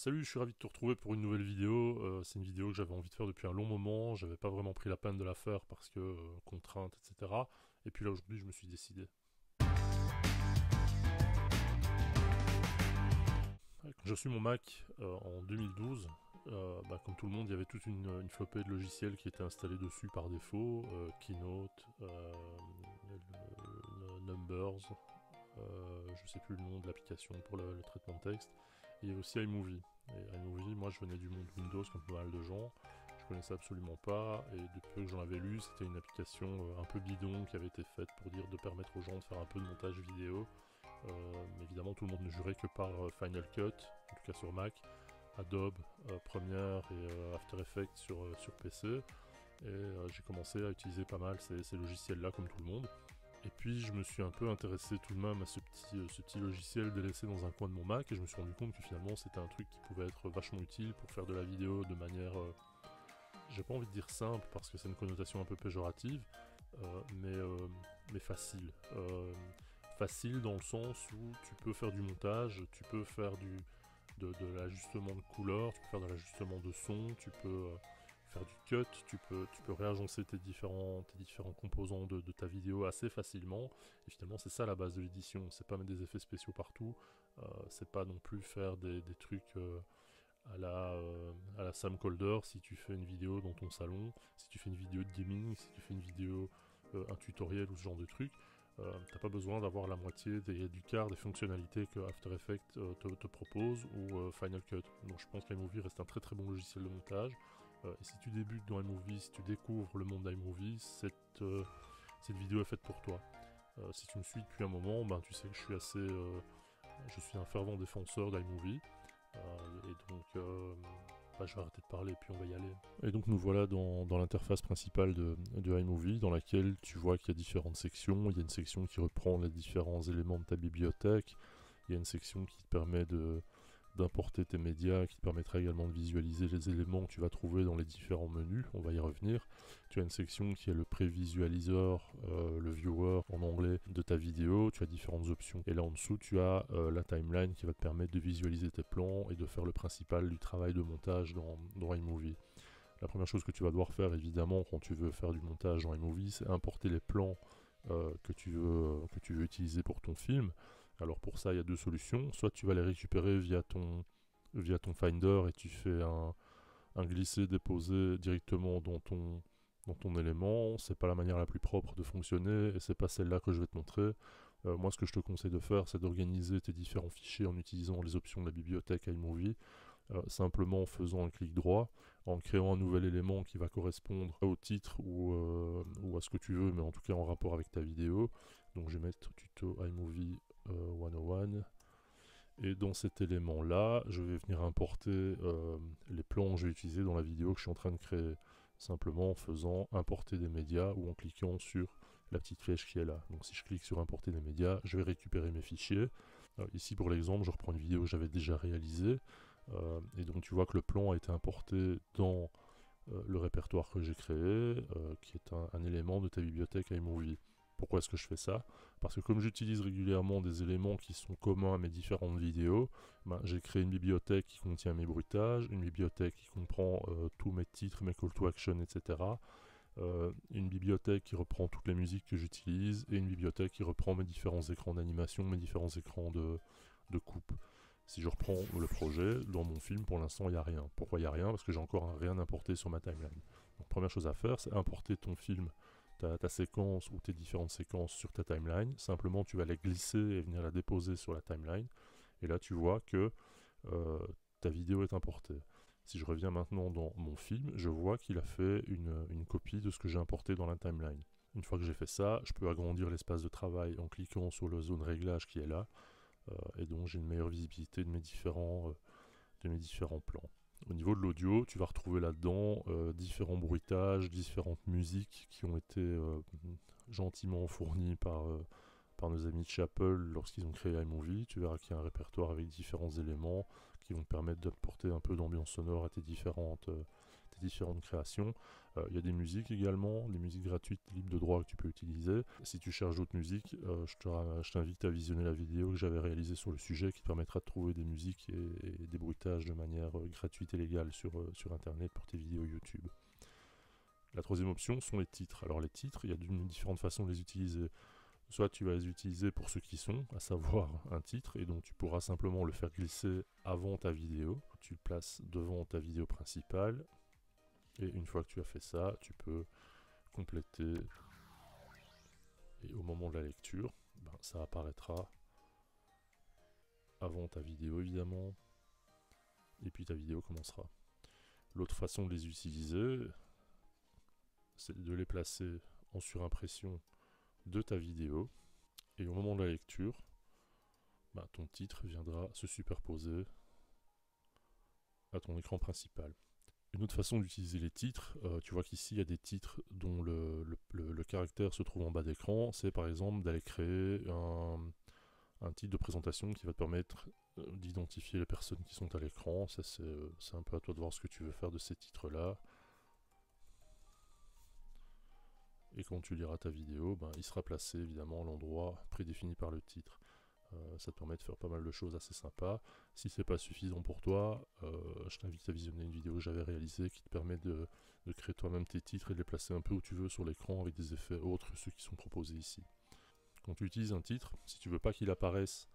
Salut, je suis ravi de te retrouver pour une nouvelle vidéo. C'est une vidéo que j'avais envie de faire depuis un long moment. J'avais pas vraiment pris la peine de la faire parce que contraintes, etc. Et puis là aujourd'hui, je me suis décidé. Quand j'ai reçu mon Mac en 2012, comme tout le monde, il y avait toute une flopée de logiciels qui étaient installés dessus par défaut. Keynote, Numbers, je sais plus le nom de l'application pour le traitement de texte. Et il y avait aussi iMovie. Et iMovie, moi je venais du monde Windows comme pas mal de gens. Je connaissais absolument pas et depuis peu que j'en avais lu, c'était une application un peu bidon qui avait été faite pour dire de permettre aux gens de faire un peu de montage vidéo. Mais évidemment, tout le monde ne jurait que par Final Cut, en tout cas sur Mac, Adobe, Premiere et After Effects sur PC. Et j'ai commencé à utiliser pas mal ces logiciels-là comme tout le monde. Et puis je me suis un peu intéressé tout de même à ce petit logiciel délaissé dans un coin de mon Mac et je me suis rendu compte que finalement c'était un truc qui pouvait être vachement utile pour faire de la vidéo de manière, j'ai pas envie de dire simple parce que c'est une connotation un peu péjorative, mais facile. Facile dans le sens où tu peux faire du montage, tu peux faire de l'ajustement de couleurs, tu peux faire de l'ajustement de son, tu peux faire du cut, tu peux réagencer tes différents composants de ta vidéo assez facilement. Et finalement, c'est ça la base de l'édition. C'est pas mettre des effets spéciaux partout, c'est pas non plus faire des trucs à la Sam Colder si tu fais une vidéo dans ton salon, si tu fais une vidéo de gaming, si tu fais une vidéo, un tutoriel ou ce genre de truc. T'as pas besoin d'avoir la moitié du quart des fonctionnalités que After Effects te propose ou Final Cut. Donc je pense qu'iMovie reste un très très bon logiciel de montage. Et si tu débutes dans iMovie, si tu découvres le monde d'iMovie, cette vidéo est faite pour toi. Si tu me suis depuis un moment, tu sais que je suis un fervent défenseur d'iMovie. Et donc, je vais arrêter de parler et puis on va y aller. Et donc nous voilà dans l'interface principale de iMovie, dans laquelle tu vois qu'il y a différentes sections. Il y a une section qui reprend les différents éléments de ta bibliothèque. Il y a une section qui te permet d'importer tes médias, qui te permettra également de visualiser les éléments que tu vas trouver dans les différents menus, on va y revenir. Tu as une section qui est le prévisualiseur, le viewer en anglais de ta vidéo, tu as différentes options. Et là en dessous, tu as la timeline qui va te permettre de visualiser tes plans et de faire le principal du travail de montage dans iMovie. La première chose que tu vas devoir faire évidemment quand tu veux faire du montage dans iMovie, c'est importer les plans que tu veux utiliser pour ton film. Alors pour ça, il y a deux solutions. Soit tu vas les récupérer via ton Finder et tu fais un glisser-déposer directement dans ton élément. C'est pas la manière la plus propre de fonctionner et c'est pas celle-là que je vais te montrer. Moi, ce que je te conseille de faire, c'est d'organiser tes différents fichiers en utilisant les options de la bibliothèque iMovie. Simplement en faisant un clic droit, en créant un nouvel élément qui va correspondre au titre ou à ce que tu veux, mais en tout cas en rapport avec ta vidéo. Donc je vais mettre tuto iMovie 101. Et dans cet élément-là, je vais venir importer les plans que je vais utiliser dans la vidéo que je suis en train de créer. Simplement en faisant importer des médias ou en cliquant sur la petite flèche qui est là. Donc si je clique sur importer des médias, je vais récupérer mes fichiers. Ici pour l'exemple, je reprends une vidéo que j'avais déjà réalisée. Et donc tu vois que le plan a été importé dans le répertoire que j'ai créé, qui est un élément de ta bibliothèque iMovie. Pourquoi est-ce que je fais ça? Parce que comme j'utilise régulièrement des éléments qui sont communs à mes différentes vidéos, j'ai créé une bibliothèque qui contient mes bruitages, une bibliothèque qui comprend tous mes titres, mes call to action, etc. Une bibliothèque qui reprend toutes les musiques que j'utilise et une bibliothèque qui reprend mes différents écrans d'animation, mes différents écrans de coupe. Si je reprends le projet, dans mon film, pour l'instant, il n'y a rien. Pourquoi il n'y a rien? Parce que j'ai encore rien importé sur ma timeline. Donc, première chose à faire, c'est importer ton film, ta séquence ou tes différentes séquences sur ta timeline. Simplement, tu vas les glisser et venir la déposer sur la timeline. Et là, tu vois que ta vidéo est importée. Si je reviens maintenant dans mon film, je vois qu'il a fait une copie de ce que j'ai importé dans la timeline. Une fois que j'ai fait ça, je peux agrandir l'espace de travail en cliquant sur la zone réglage qui est là. Et donc j'ai une meilleure visibilité de mes différents plans. Au niveau de l'audio, tu vas retrouver là-dedans différents bruitages, différentes musiques qui ont été gentiment fournies par nos amis de chez Apple lorsqu'ils ont créé iMovie. Tu verras qu'il y a un répertoire avec différents éléments qui vont te permettre d'apporter un peu d'ambiance sonore à tes différentes différentes créations. Il y a des musiques également, des musiques gratuites, libres de droit que tu peux utiliser. Si tu cherches d'autres musiques, je t'invite à visionner la vidéo que j'avais réalisée sur le sujet qui te permettra de trouver des musiques et des bruitages de manière gratuite et légale sur Internet pour tes vidéos YouTube. La troisième option sont les titres. Alors les titres, il y a différentes façons de les utiliser. Soit tu vas les utiliser pour ce qui sont, à savoir un titre, et donc tu pourras simplement le faire glisser avant ta vidéo. Tu le places devant ta vidéo principale, et une fois que tu as fait ça, tu peux compléter. Et au moment de la lecture, ça apparaîtra avant ta vidéo évidemment, et puis ta vidéo commencera. L'autre façon de les utiliser, c'est de les placer en surimpression de ta vidéo, et au moment de la lecture, ton titre viendra se superposer à ton écran principal. Une autre façon d'utiliser les titres, tu vois qu'ici il y a des titres dont le caractère se trouve en bas d'écran, c'est par exemple d'aller créer un titre de présentation qui va te permettre d'identifier les personnes qui sont à l'écran. Ça c'est un peu à toi de voir ce que tu veux faire de ces titres-là. Et quand tu liras ta vidéo, il sera placé évidemment à l'endroit prédéfini par le titre. Ça te permet de faire pas mal de choses assez sympas. Si c'est pas suffisant pour toi, je t'invite à visionner une vidéo que j'avais réalisée qui te permet de créer toi-même tes titres et de les placer un peu où tu veux sur l'écran avec des effets autres que ceux qui sont proposés ici. Quand tu utilises un titre, si tu veux pas qu'il apparaisse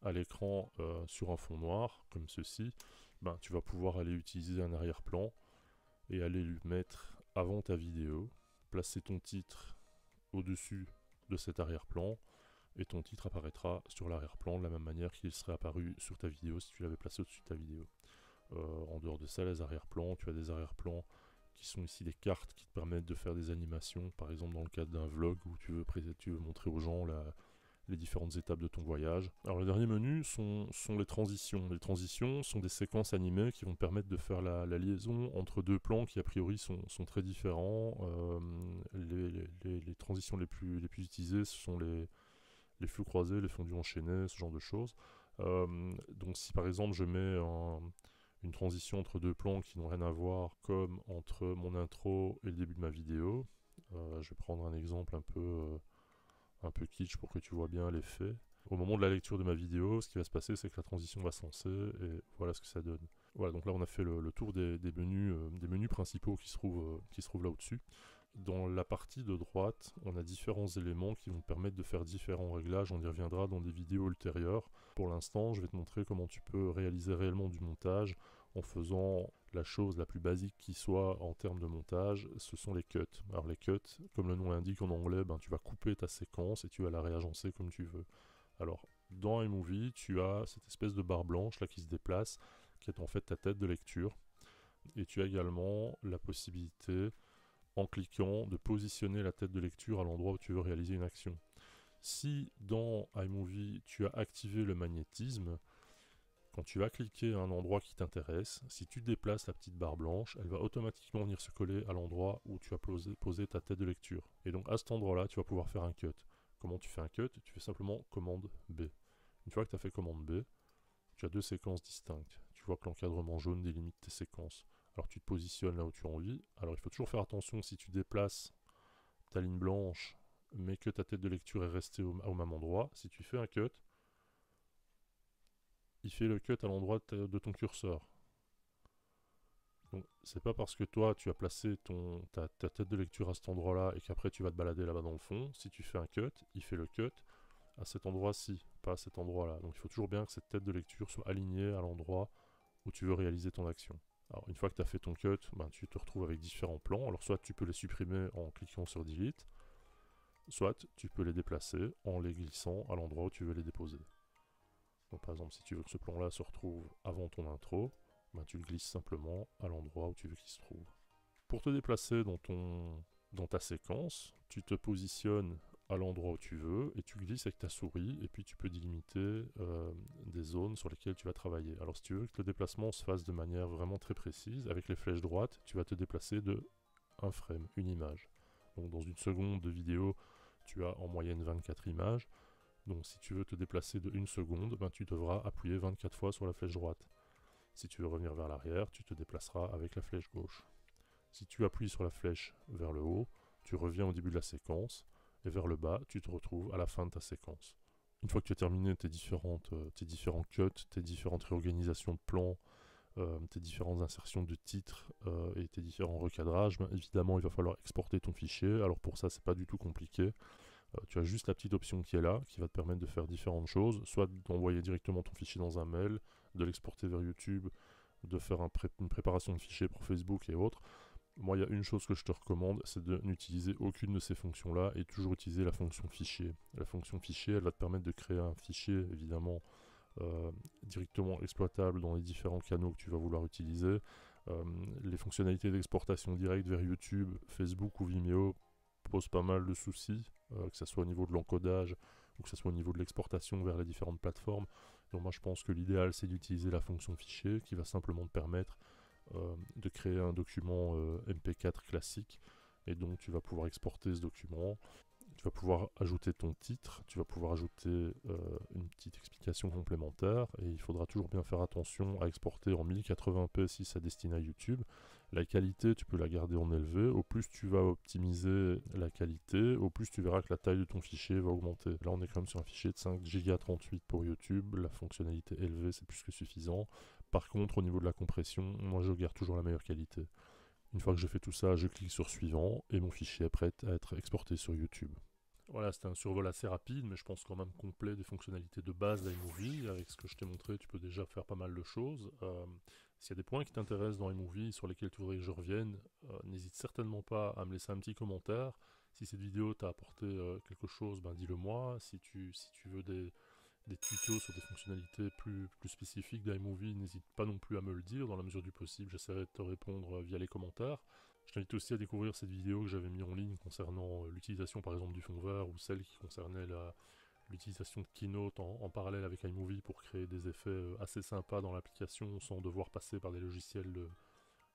à l'écran sur un fond noir, comme ceci, tu vas pouvoir aller utiliser un arrière-plan et aller lui mettre avant ta vidéo, placer ton titre au-dessus de cet arrière-plan, et ton titre apparaîtra sur l'arrière-plan de la même manière qu'il serait apparu sur ta vidéo si tu l'avais placé au-dessus de ta vidéo. En dehors de ça, les arrière-plans, tu as des arrière-plans qui sont ici des cartes qui te permettent de faire des animations, par exemple dans le cadre d'un vlog où tu veux montrer aux gens les différentes étapes de ton voyage. Alors le dernier menu sont les transitions. Les transitions sont des séquences animées qui vont te permettre de faire la liaison entre deux plans qui a priori sont très différents. Les transitions les plus utilisées, ce sont les flux croisés, les fondus enchaînés, ce genre de choses. Donc si par exemple je mets une transition entre deux plans qui n'ont rien à voir, comme entre mon intro et le début de ma vidéo, je vais prendre un exemple un peu kitsch pour que tu vois bien l'effet. Au moment de la lecture de ma vidéo, ce qui va se passer, c'est que la transition va se lancer, et voilà ce que ça donne. Voilà, donc là on a fait le tour des menus principaux qui se trouvent là au-dessus. Dans la partie de droite, on a différents éléments qui vont te permettre de faire différents réglages. On y reviendra dans des vidéos ultérieures. Pour l'instant, je vais te montrer comment tu peux réaliser réellement du montage en faisant la chose la plus basique qui soit en termes de montage, ce sont les cuts. Alors les cuts, comme le nom l'indique en anglais, tu vas couper ta séquence et tu vas la réagencer comme tu veux. Alors, dans iMovie, tu as cette espèce de barre blanche là qui se déplace, qui est en fait ta tête de lecture. Et tu as également la possibilité, en cliquant, de positionner la tête de lecture à l'endroit où tu veux réaliser une action. Si dans iMovie tu as activé le magnétisme, quand tu vas cliquer à un endroit qui t'intéresse, si tu déplaces la petite barre blanche, elle va automatiquement venir se coller à l'endroit où tu as posé ta tête de lecture. Et donc à cet endroit-là, tu vas pouvoir faire un cut. Comment tu fais un cut? Tu fais simplement commande B. Une fois que tu as fait commande B, tu as deux séquences distinctes. Tu vois que l'encadrement jaune délimite tes séquences. Alors tu te positionnes là où tu as envie. Alors il faut toujours faire attention si tu déplaces ta ligne blanche, mais que ta tête de lecture est restée au même endroit. Si tu fais un cut, il fait le cut à l'endroit de ton curseur. Donc c'est pas parce que toi tu as placé ta tête de lecture à cet endroit-là et qu'après tu vas te balader là-bas dans le fond. Si tu fais un cut, il fait le cut à cet endroit-ci, pas à cet endroit-là. Donc il faut toujours bien que cette tête de lecture soit alignée à l'endroit où tu veux réaliser ton action. Alors une fois que tu as fait ton cut, tu te retrouves avec différents plans. Alors soit tu peux les supprimer en cliquant sur Delete, soit tu peux les déplacer en les glissant à l'endroit où tu veux les déposer. Donc par exemple, si tu veux que ce plan-là se retrouve avant ton intro, tu le glisses simplement à l'endroit où tu veux qu'il se trouve. Pour te déplacer dans ta séquence, tu te positionnes à l'endroit où tu veux et tu glisses avec ta souris, et puis tu peux délimiter des zones sur lesquelles tu vas travailler. Alors si tu veux que le déplacement se fasse de manière vraiment très précise, avec les flèches droites, tu vas te déplacer de un frame, une image. Donc dans une seconde de vidéo, tu as en moyenne 24 images. Donc si tu veux te déplacer de 1 seconde, tu devras appuyer 24 fois sur la flèche droite. Si tu veux revenir vers l'arrière, tu te déplaceras avec la flèche gauche. Si tu appuies sur la flèche vers le haut, tu reviens au début de la séquence, et vers le bas, tu te retrouves à la fin de ta séquence. Une fois que tu as terminé tes différents cuts, tes différentes réorganisations de plans, tes différentes insertions de titres et tes différents recadrages, ben, évidemment il va falloir exporter ton fichier. Alors pour ça c'est pas du tout compliqué. Tu as juste la petite option qui est là, qui va te permettre de faire différentes choses, soit d'envoyer directement ton fichier dans un mail, de l'exporter vers YouTube, de faire une préparation de fichier pour Facebook et autres. Moi, il y a une chose que je te recommande, c'est de n'utiliser aucune de ces fonctions-là et toujours utiliser la fonction fichier. La fonction fichier, elle va te permettre de créer un fichier, évidemment, directement exploitable dans les différents canaux que tu vas vouloir utiliser. Les fonctionnalités d'exportation directe vers YouTube, Facebook ou Vimeo posent pas mal de soucis, que ce soit au niveau de l'encodage ou que ce soit au niveau de l'exportation vers les différentes plateformes. Donc moi je pense que l'idéal c'est d'utiliser la fonction fichier qui va simplement te permettre de créer un document MP4 classique, et donc tu vas pouvoir exporter ce document. Tu vas pouvoir ajouter ton titre, tu vas pouvoir ajouter une petite explication complémentaire, et il faudra toujours bien faire attention à exporter en 1080p si ça destine à YouTube. La qualité, tu peux la garder en élevé. Au plus tu vas optimiser la qualité, au plus tu verras que la taille de ton fichier va augmenter. Là, on est quand même sur un fichier de 5 Go 38 pour YouTube. La fonctionnalité élevée, c'est plus que suffisant. Par contre, au niveau de la compression, moi je garde toujours la meilleure qualité. Une fois que j'ai fait tout ça, je clique sur suivant et mon fichier est prêt à être exporté sur YouTube. Voilà, c'était un survol assez rapide, mais je pense quand même complet des fonctionnalités de base d'iMovie. Avec ce que je t'ai montré, tu peux déjà faire pas mal de choses. S'il y a des points qui t'intéressent dans iMovie, sur lesquels tu voudrais que je revienne, n'hésite certainement pas à me laisser un petit commentaire. Si cette vidéo t'a apporté quelque chose, ben dis-le moi. Si tu veux des tutos sur des fonctionnalités plus spécifiques d'iMovie, n'hésite pas non plus à me le dire. Dans la mesure du possible, j'essaierai de te répondre via les commentaires. Je t'invite aussi à découvrir cette vidéo que j'avais mis en ligne concernant l'utilisation par exemple du fond vert, ou celle qui concernait l'utilisation de Keynote en parallèle avec iMovie pour créer des effets assez sympas dans l'application sans devoir passer par des logiciels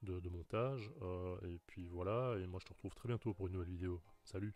de montage. Et puis voilà, et moi je te retrouve très bientôt pour une nouvelle vidéo. Salut!